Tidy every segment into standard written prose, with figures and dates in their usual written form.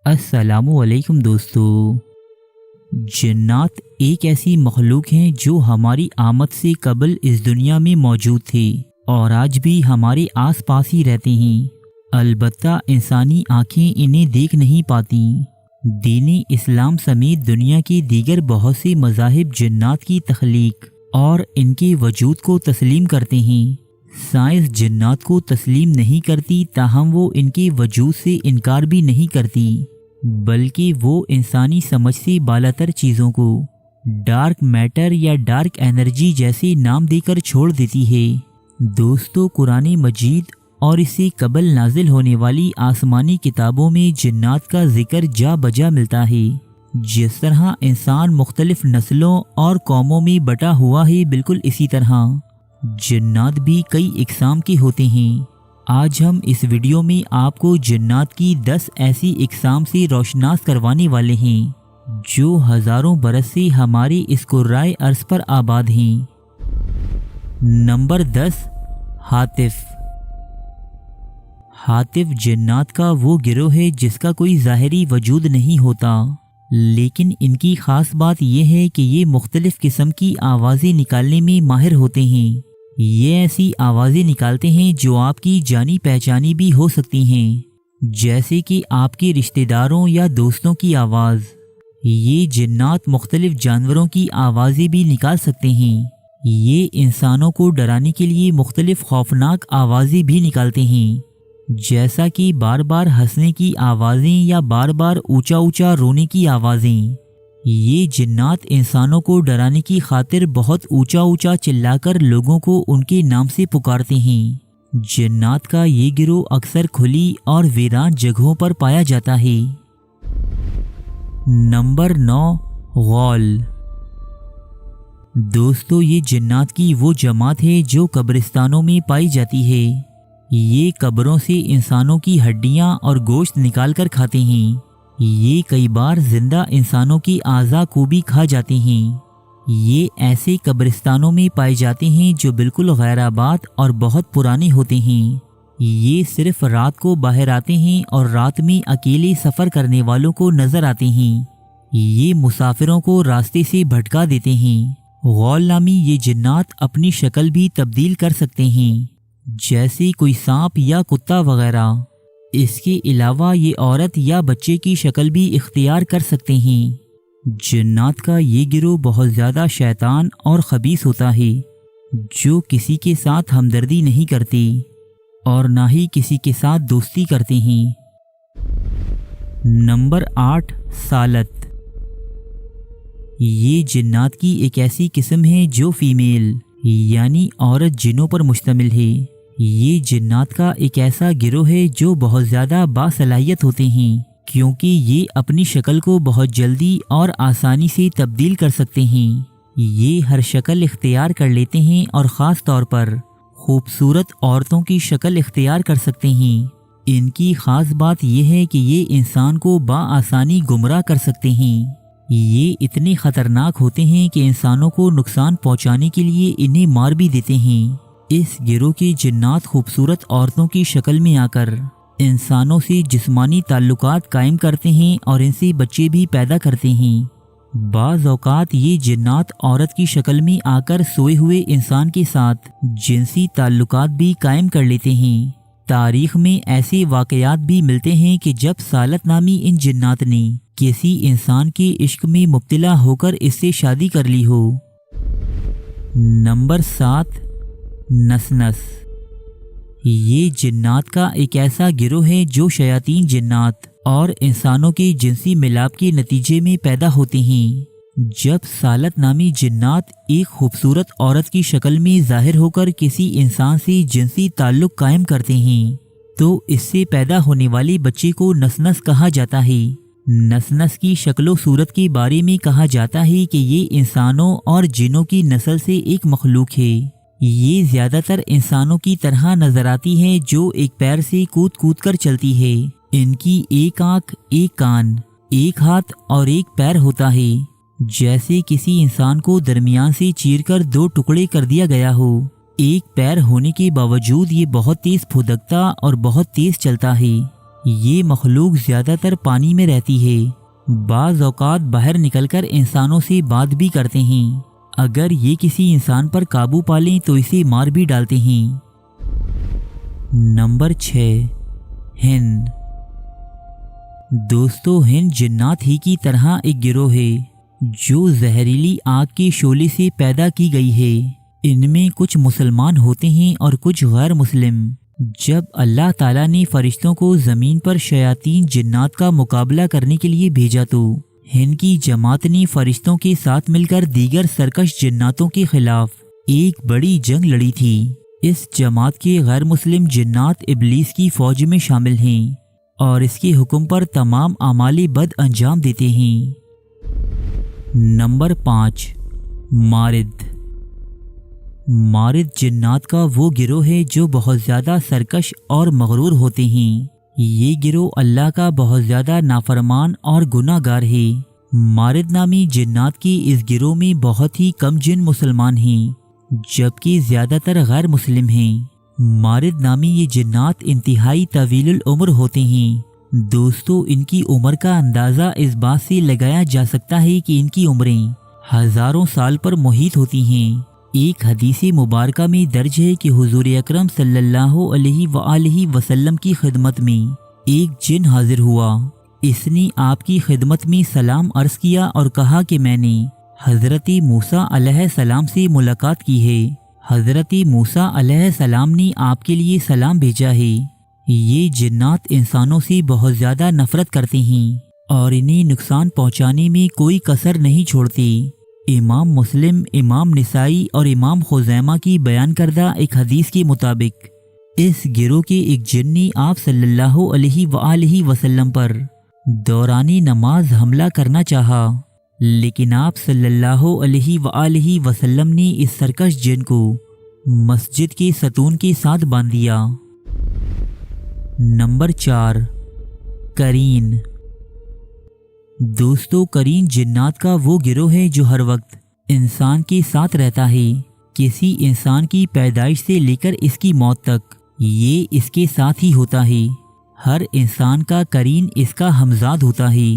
السلام علیکم دوستو۔ جنات ایک ایسی مخلوق ہیں جو ہماری آمد سے قبل اس دنیا میں موجود تھے اور آج بھی ہمارے آس پاس ہی رہتے ہیں، البتہ انسانی آنکھیں انہیں دیکھ نہیں پاتیں۔ دین اسلام سمیت دنیا کے دیگر بہت سے مذاہب جنات کی تخلیق اور ان کے وجود کو تسلیم کرتے ہیں۔ سائنس جنات کو تسلیم نہیں کرتی، تاہم وہ ان کے وجود سے انکار بھی نہیں کرتی، بلکہ وہ انسانی سمجھ سے بالاتر چیزوں کو ڈارک میٹر یا ڈارک انرجی جیسے نام دے کر چھوڑ دیتی ہے۔ دوستو، قرآن مجید اور اس سے قبل نازل ہونے والی آسمانی کتابوں میں جنات کا ذکر جا بجا ملتا ہے۔ جس طرح انسان مختلف نسلوں اور قوموں میں بٹا ہوا ہے، بالکل اسی طرح جنات بھی کئی اقسام کے ہوتے ہیں۔ آج ہم اس ویڈیو میں آپ کو جنات کی 10 ایسی اقسام سے روشناس کروانے والے ہیں جو ہزاروں برس سے ہمارے اس کرۂ ارض پر آباد ہیں۔ نمبر 10، ہاتف۔ ہاتف جنات کا وہ گروہ ہے جس کا کوئی ظاہری وجود نہیں ہوتا، لیکن ان کی خاص بات یہ ہے کہ یہ مختلف قسم کی آوازیں نکالنے میں ماہر ہوتے ہیں۔ یہ ایسی آوازیں نکالتے ہیں جو آپ کی جانی پہچانی بھی ہو سکتی ہیں، جیسے کہ آپ کے رشتہ داروں یا دوستوں کی آواز۔ یہ جنات مختلف جانوروں کی آوازیں بھی نکال سکتے ہیں۔ یہ انسانوں کو ڈرانے کے لیے مختلف خوفناک آوازیں بھی نکالتے ہیں، جیسا کہ بار بار ہنسنے کی آوازیں یا بار بار اونچا اونچا رونے کی آوازیں۔ یہ جنات انسانوں کو ڈرانے کی خاطر بہت اونچا اونچا چلا کر لوگوں کو ان کے نام سے پکارتے ہیں۔ جنات کا یہ گروہ اکثر کھلی اور ویران جگہوں پر پایا جاتا ہے۔ نمبر 9، غول۔ دوستو، یہ جنات کی وہ جماعت ہے جو قبرستانوں میں پائی جاتی ہے۔ یہ قبروں سے انسانوں کی ہڈیاں اور گوشت نکال کر کھاتے ہیں۔ یہ کئی بار زندہ انسانوں کی اعضاء کو بھی کھا جاتے ہیں۔ یہ ایسے قبرستانوں میں پائے جاتے ہیں جو بالکل غیر آباد اور بہت پرانے ہوتے ہیں۔ یہ صرف رات کو باہر آتے ہیں اور رات میں اکیلے سفر کرنے والوں کو نظر آتے ہیں۔ یہ مسافروں کو راستے سے بھٹکا دیتے ہیں۔ غول نامی یہ جنات اپنی شکل بھی تبدیل کر سکتے ہیں، جیسے کوئی سانپ یا کتا وغیرہ۔ اس کے علاوہ یہ عورت یا بچے کی شکل بھی اختیار کر سکتے ہیں۔ جنات کا یہ گروہ بہت زیادہ شیطان اور خبیث ہوتا ہے، جو کسی کے ساتھ ہمدردی نہیں کرتے اور نہ ہی کسی کے ساتھ دوستی کرتے ہیں۔ نمبر 8، سالت۔ یہ جنات کی ایک ایسی قسم ہے جو فیمیل یعنی عورت جنوں پر مشتمل ہے۔ یہ جنات کا ایک ایسا گروہ ہے جو بہت زیادہ باصلاحیت ہوتے ہیں، کیونکہ یہ اپنی شکل کو بہت جلدی اور آسانی سے تبدیل کر سکتے ہیں۔ یہ ہر شکل اختیار کر لیتے ہیں اور خاص طور پر خوبصورت عورتوں کی شکل اختیار کر سکتے ہیں۔ ان کی خاص بات یہ ہے کہ یہ انسان کو بآسانی گمراہ کر سکتے ہیں۔ یہ اتنے خطرناک ہوتے ہیں کہ انسانوں کو نقصان پہنچانے کے لیے انہیں مار بھی دیتے ہیں۔ اس گروہ کے جنات خوبصورت عورتوں کی شکل میں آ کر انسانوں سے جسمانی تعلقات قائم کرتے ہیں اور ان سے بچے بھی پیدا کرتے ہیں۔ بعض اوقات یہ جنات عورت کی شکل میں آ کر سوئے ہوئے انسان کے ساتھ جنسی تعلقات بھی قائم کر لیتے ہیں۔ تاریخ میں ایسے واقعات بھی ملتے ہیں کہ جب سالت نامی ان جنات نے کسی انسان کے عشق میں مبتلا ہو کر اس سے شادی کر لی ہو۔ نمبر 7، نسنس۔ یہ جنات کا ایک ایسا گروہ ہے جو شیاطین جنات اور انسانوں کے جنسی ملاپ کے نتیجے میں پیدا ہوتے ہیں۔ جب سالت نامی جنات ایک خوبصورت عورت کی شکل میں ظاہر ہو کر کسی انسان سے جنسی تعلق قائم کرتے ہیں تو اس سے پیدا ہونے والے بچے کو نسنس کہا جاتا ہے۔ نسنس کی شکل و صورت کے بارے میں کہا جاتا ہے کہ یہ انسانوں اور جنوں کی نسل سے ایک مخلوق ہے۔ یہ زیادہ تر انسانوں کی طرح نظر آتی ہے جو ایک پیر سے کود کود کر چلتی ہے۔ ان کی ایک آنکھ، ایک کان، ایک ہاتھ اور ایک پیر ہوتا ہے، جیسے کسی انسان کو درمیان سے چیر کر 2 ٹکڑے کر دیا گیا ہو۔ ایک پیر ہونے کے باوجود یہ بہت تیز پھدکتا اور بہت تیز چلتا ہے۔ یہ مخلوق زیادہ تر پانی میں رہتی ہے، بعض اوقات باہر نکل کر انسانوں سے بات بھی کرتے ہیں۔ اگر یہ کسی انسان پر قابو پالیں تو اسے مار بھی ڈالتے ہیں۔ نمبر 6، ہند۔ دوستو، ہند جنات ہی کی طرح ایک گروہ ہے جو زہریلی آگ کے شعلے سے پیدا کی گئی ہے۔ ان میں کچھ مسلمان ہوتے ہیں اور کچھ غیر مسلم۔ جب اللہ تعالیٰ نے فرشتوں کو زمین پر شیاطین جنات کا مقابلہ کرنے کے لیے بھیجا تو ہند کی جماعت نے فرشتوں کے ساتھ مل کر دیگر سرکش جناتوں کے خلاف ایک بڑی جنگ لڑی تھی۔ اس جماعت کے غیر مسلم جنات ابلیس کی فوج میں شامل ہیں اور اس کے حکم پر تمام اعمال بد انجام دیتے ہیں۔ نمبر 5، مارد۔ مارد جنات کا وہ گروہ ہے جو بہت زیادہ سرکش اور مغرور ہوتے ہیں۔ یہ گروہ اللہ کا بہت زیادہ نافرمان اور گناہ گار ہے۔ مارد نامی جنات کے اس گروہ میں بہت ہی کم جن مسلمان ہیں جبکہ زیادہ تر غیر مسلم ہیں۔ مارد نامی یہ جنات انتہائی طویل العمر ہوتے ہیں۔ دوستو، ان کی عمر کا اندازہ اس بات سے لگایا جا سکتا ہے کہ ان کی عمریں ہزاروں سال پر محیط ہوتی ہیں۔ ایک حدیث مبارکہ میں درج ہے کہ حضور اکرم صلی اللہ علیہ وآلہ وسلم کی خدمت میں ایک جن حاضر ہوا۔ اس نے آپ کی خدمت میں سلام عرض کیا اور کہا کہ میں نے حضرت موسیٰ علیہ السلام سے ملاقات کی ہے۔ حضرت موسیٰ علیہ السلام نے آپ کے لیے سلام بھیجا ہے۔ یہ جنات انسانوں سے بہت زیادہ نفرت کرتے ہیں اور انہیں نقصان پہنچانے میں کوئی کسر نہیں چھوڑتے۔ امام مسلم، امام نسائی اور امام خزیمہ کی بیان کردہ ایک حدیث کے مطابق اس گروہ کے ایک جن نے آپ صلی اللہ علیہ وآلہ وسلم پر دوران نماز حملہ کرنا چاہا، لیکن آپ صلی اللہ علیہ وآلہ وسلم نے اس سرکش جن کو مسجد کے ستون کے ساتھ باندھ دیا۔ نمبر 4، قرین۔ دوستو، قرین جنات کا وہ گروہ ہے جو ہر وقت انسان کے ساتھ رہتا ہے۔ کسی انسان کی پیدائش سے لے کر اس کی موت تک یہ اس کے ساتھ ہی ہوتا ہے۔ ہر انسان کا قرین اس کا ہمزاد ہوتا ہے،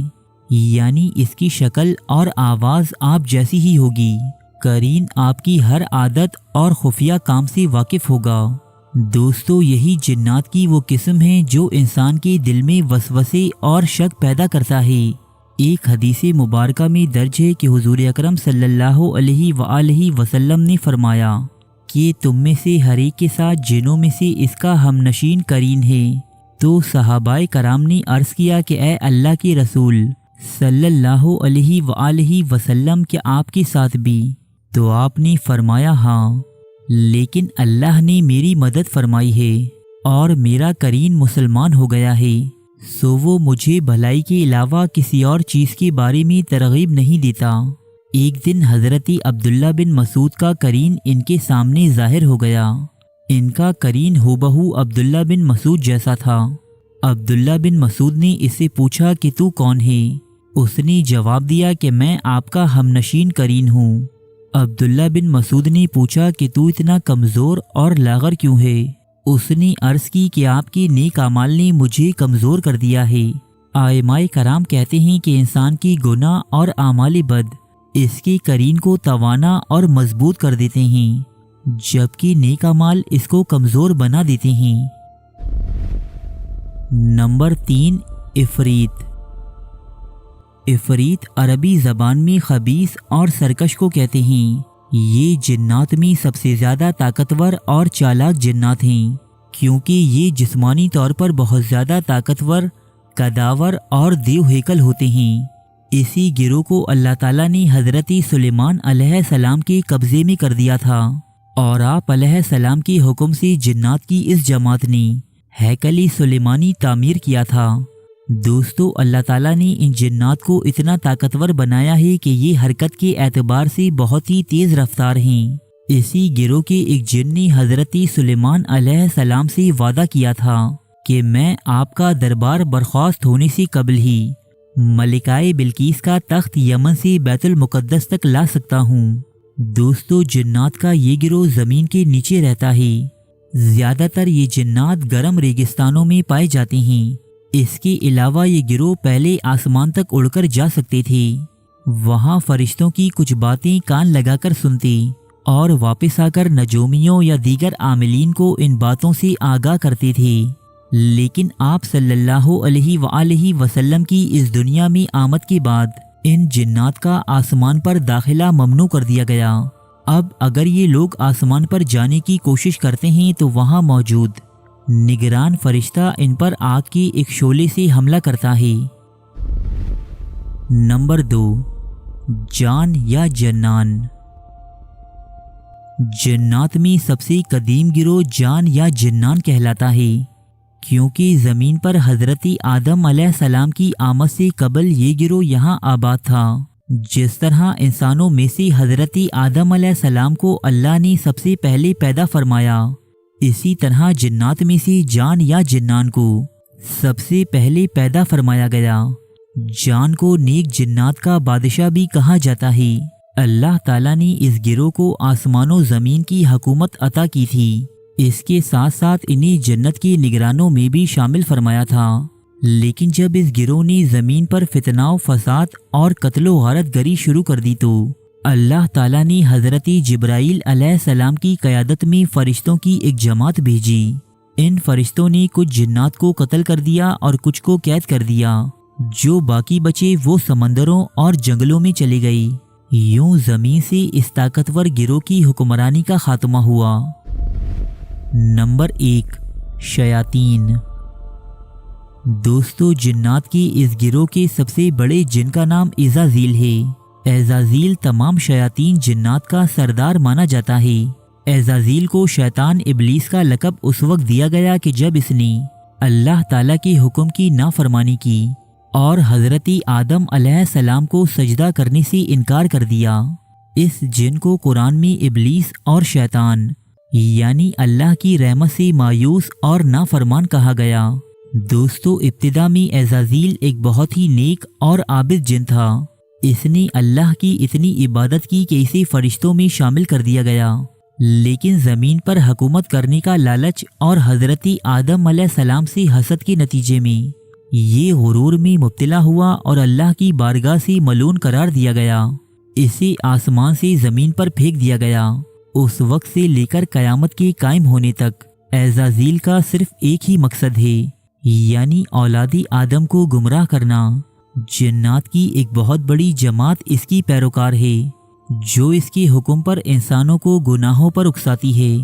یعنی اس کی شکل اور آواز آپ جیسی ہی ہوگی۔ قرین آپ کی ہر عادت اور خفیہ کام سے واقف ہوگا۔ دوستو، یہی جنات کی وہ قسم ہے جو انسان کے دل میں وسوسے اور شک پیدا کرتا ہے۔ ایک حدیث مبارکہ میں درج ہے کہ حضور اکرم صلی اللہ علیہ وآلہ وسلم نے فرمایا کہ تم میں سے ہر ایک کے ساتھ جنوں میں سے اس کا ہم نشین قرین ہے۔ تو صحابہ کرام نے عرض کیا کہ اے اللہ کے رسول صلی اللہ علیہ وآلہ وسلم، کیا آپ کے ساتھ بھی؟ تو آپ نے فرمایا ہاں، لیکن اللہ نے میری مدد فرمائی ہے اور میرا قرین مسلمان ہو گیا ہے، سو وہ مجھے بھلائی کے علاوہ کسی اور چیز کے بارے میں ترغیب نہیں دیتا۔ ایک دن حضرت عبداللہ بن مسعود کا قرین ان کے سامنے ظاہر ہو گیا۔ ان کا قرین ہو بہو عبداللہ بن مسعود جیسا تھا۔ عبداللہ بن مسعود نے اس سے پوچھا کہ تو کون ہے؟ اس نے جواب دیا کہ میں آپ کا ہم نشین قرین ہوں۔ عبداللہ بن مسعود نے پوچھا کہ تو اتنا کمزور اور لاغر کیوں ہے؟ اس نے عرض کی کہ آپ کے نیک اعمال نے مجھے کمزور کر دیا ہے۔ ائمہ کرام کہتے ہیں کہ انسان کی گناہ اور اعمال بد اس کے قرین کو توانا اور مضبوط کر دیتے ہیں، جبکہ نیک اعمال اس کو کمزور بنا دیتے ہیں۔ نمبر 3، عفریت۔ عفریت عربی زبان میں خبیث اور سرکش کو کہتے ہیں۔ یہ جنات میں سب سے زیادہ طاقتور اور چالاک جنات ہیں، کیونکہ یہ جسمانی طور پر بہت زیادہ طاقتور، قداور اور دیو ہیکل ہوتے ہیں۔ اسی گروہ کو اللہ تعالیٰ نے حضرت سلیمان علیہ السلام کے قبضے میں کر دیا تھا، اور آپ علیہ السلام کے حکم سے جنات کی اس جماعت نے ہیکل سلیمانی تعمیر کیا تھا۔ دوستو، اللہ تعالیٰ نے ان جنات کو اتنا طاقتور بنایا ہے کہ یہ حرکت کے اعتبار سے بہت ہی تیز رفتار ہیں۔ اسی گروہ کے ایک جن نے حضرت سلیمان علیہ السلام سے وعدہ کیا تھا کہ میں آپ کا دربار برخاست ہونے سے قبل ہی ملکہ بلقیس کا تخت یمن سے بیت المقدس تک لا سکتا ہوں۔ دوستو، جنات کا یہ گروہ زمین کے نیچے رہتا ہے۔ زیادہ تر یہ جنات گرم ریگستانوں میں پائے جاتے ہیں۔ اس کے علاوہ یہ گروہ پہلے آسمان تک اڑ کر جا سکتے تھے، وہاں فرشتوں کی کچھ باتیں کان لگا کر سنتے اور واپس آ کر نجومیوں یا دیگر عاملین کو ان باتوں سے آگاہ کرتے تھے۔ لیکن آپ صلی اللہ علیہ وآلہ وسلم کی اس دنیا میں آمد کے بعد ان جنات کا آسمان پر داخلہ ممنوع کر دیا گیا۔ اب اگر یہ لوگ آسمان پر جانے کی کوشش کرتے ہیں تو وہاں موجود نگران فرشتہ ان پر آگ کے ایک شعلے سے حملہ کرتا ہے۔ نمبر 2، جان یا جنان۔ جنات میں سب سے قدیم گروہ جان یا جنان کہلاتا ہے، کیونکہ زمین پر حضرت آدم علیہ السلام کی آمد سے قبل یہ گروہ یہاں آباد تھا۔ جس طرح انسانوں میں سے حضرت آدم علیہ السلام کو اللہ نے سب سے پہلے پیدا فرمایا، اسی طرح جنات میں سے جان یا جنان کو سب سے پہلے پیدا فرمایا گیا۔ جان کو نیک جنات کا بادشاہ بھی کہا جاتا ہے۔ اللہ تعالیٰ نے اس گروہ کو آسمان و زمین کی حکومت عطا کی تھی، اس کے ساتھ ساتھ انہیں جنت کے نگرانوں میں بھی شامل فرمایا تھا۔ لیکن جب اس گروہ نے زمین پر فتنہ و فساد اور قتل و غارت گری شروع کر دی تو اللہ تعالیٰ نے حضرت جبرائیل علیہ السلام کی قیادت میں فرشتوں کی ایک جماعت بھیجی۔ ان فرشتوں نے کچھ جنات کو قتل کر دیا اور کچھ کو قید کر دیا۔ جو باقی بچے وہ سمندروں اور جنگلوں میں چلے گئی۔ یوں زمین سے اس طاقتور گروہ کی حکمرانی کا خاتمہ ہوا۔ نمبر 1، شیاطین۔ دوستو، جنات کی اس گروہ کے سب سے بڑے جن کا نام عزازیل ہے۔ عزازیل تمام شیاطین جنات کا سردار مانا جاتا ہے۔ عزازیل کو شیطان ابلیس کا لقب اس وقت دیا گیا کہ جب اس نے اللہ تعالیٰ کے حکم کی نافرمانی کی اور حضرت آدم علیہ السلام کو سجدہ کرنے سے انکار کر دیا۔ اس جن کو قرآن میں ابلیس اور شیطان یعنی اللہ کی رحمت سے مایوس اور نافرمان کہا گیا۔ دوستو، ابتدا میں عزازیل ایک بہت ہی نیک اور عابد جن تھا۔ اس نے اللہ کی اتنی عبادت کی کہ اسے فرشتوں میں شامل کر دیا گیا، لیکن زمین پر حکومت کرنے کا لالچ اور حضرت آدم علیہ السلام سے حسد کے نتیجے میں یہ غرور میں مبتلا ہوا اور اللہ کی بارگاہ سے ملعون قرار دیا گیا۔ اسے آسمان سے زمین پر پھینک دیا گیا۔ اس وقت سے لے کر قیامت کے قائم ہونے تک عزازیل کا صرف ایک ہی مقصد ہے، یعنی اولاد آدم کو گمراہ کرنا۔ جنات کی ایک بہت بڑی جماعت اس کی پیروکار ہے، جو اس کے حکم پر انسانوں کو گناہوں پر اکساتی ہے۔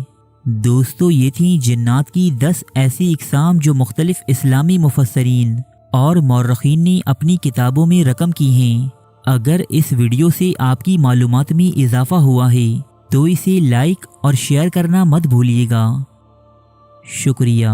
دوستو، یہ تھیں جنات کی 10 ایسی اقسام جو مختلف اسلامی مفسرین اور مورخین نے اپنی کتابوں میں رقم کی ہیں۔ اگر اس ویڈیو سے آپ کی معلومات میں اضافہ ہوا ہے تو اسے لائک اور شیئر کرنا مت بھولیے گا۔ شکریہ۔